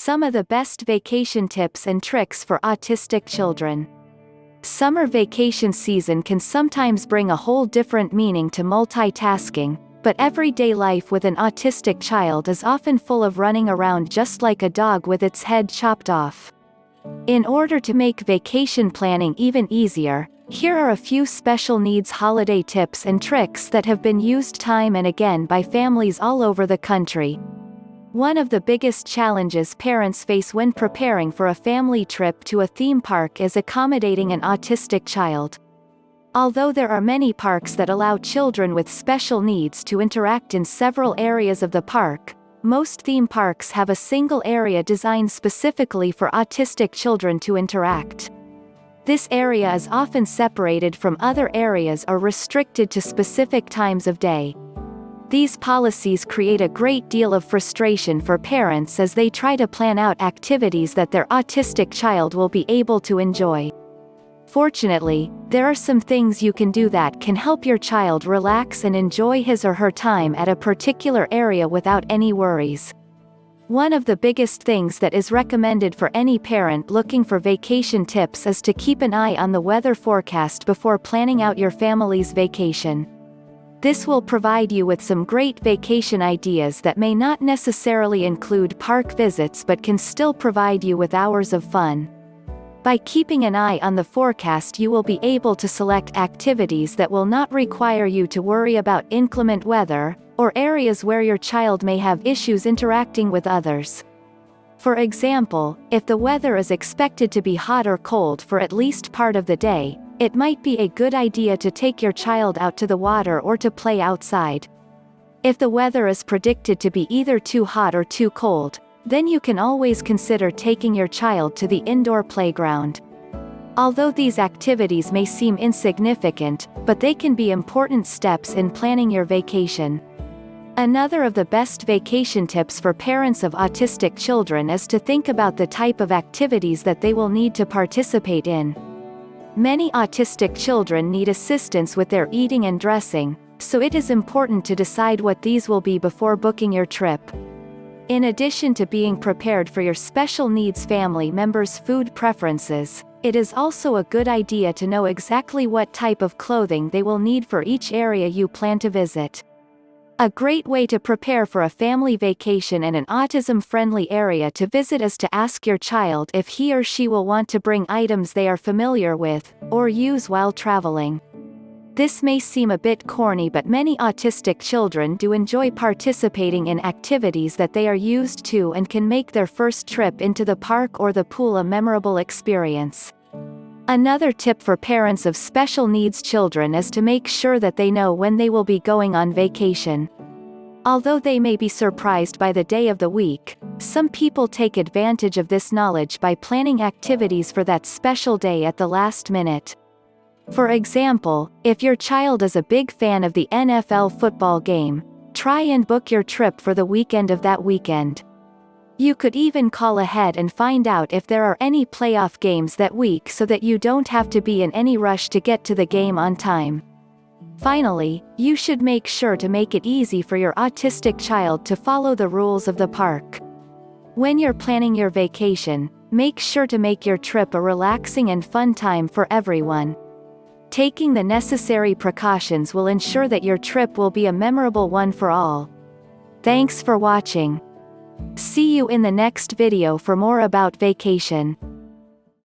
some of the best vacation tips and tricks for autistic children. Summer vacation season can sometimes bring a whole different meaning to multitasking, but everyday life with an autistic child is often full of running around just like a dog with its head chopped off. In order to make vacation planning even easier, here are a few special needs holiday tips and tricks that have been used time and again by families all over the country. One of the biggest challenges parents face when preparing for a family trip to a theme park is accommodating an autistic child. Although there are many parks that allow children with special needs to interact in several areas of the park, most theme parks have a single area designed specifically for autistic children to interact. This area is often separated from other areas or restricted to specific times of day. These policies create a great deal of frustration for parents as they try to plan out activities that their autistic child will be able to enjoy. Fortunately, there are some things you can do that can help your child relax and enjoy his or her time at a particular area without any worries. One of the biggest things that is recommended for any parent looking for vacation tips is to keep an eye on the weather forecast before planning out your family's vacation. This will provide you with some great vacation ideas that may not necessarily include park visits but can still provide you with hours of fun. By keeping an eye on the forecast, you will be able to select activities that will not require you to worry about inclement weather, or areas where your child may have issues interacting with others. For example, if the weather is expected to be hot or cold for at least part of the day, it might be a good idea to take your child out to the water or to play outside. If the weather is predicted to be either too hot or too cold, then you can always consider taking your child to the indoor playground. Although these activities may seem insignificant, but they can be important steps in planning your vacation. Another of the best vacation tips for parents of autistic children is to think about the type of activities that they will need to participate in. Many autistic children need assistance with their eating and dressing, so it is important to decide what these will be before booking your trip. In addition to being prepared for your special needs family members' food preferences, it is also a good idea to know exactly what type of clothing they will need for each area you plan to visit. A great way to prepare for a family vacation in an autism-friendly area to visit is to ask your child if he or she will want to bring items they are familiar with, or use while traveling. This may seem a bit corny, but many autistic children do enjoy participating in activities that they are used to and can make their first trip into the park or the pool a memorable experience. Another tip for parents of special needs children is to make sure that they know when they will be going on vacation. Although they may be surprised by the day of the week, some people take advantage of this knowledge by planning activities for that special day at the last minute. For example, if your child is a big fan of the NFL football game, try and book your trip for the weekend of that weekend. You could even call ahead and find out if there are any playoff games that week so that you don't have to be in any rush to get to the game on time. Finally, you should make sure to make it easy for your autistic child to follow the rules of the park. When you're planning your vacation, make sure to make your trip a relaxing and fun time for everyone. Taking the necessary precautions will ensure that your trip will be a memorable one for all. Thanks for watching. See you in the next video for more about vacation.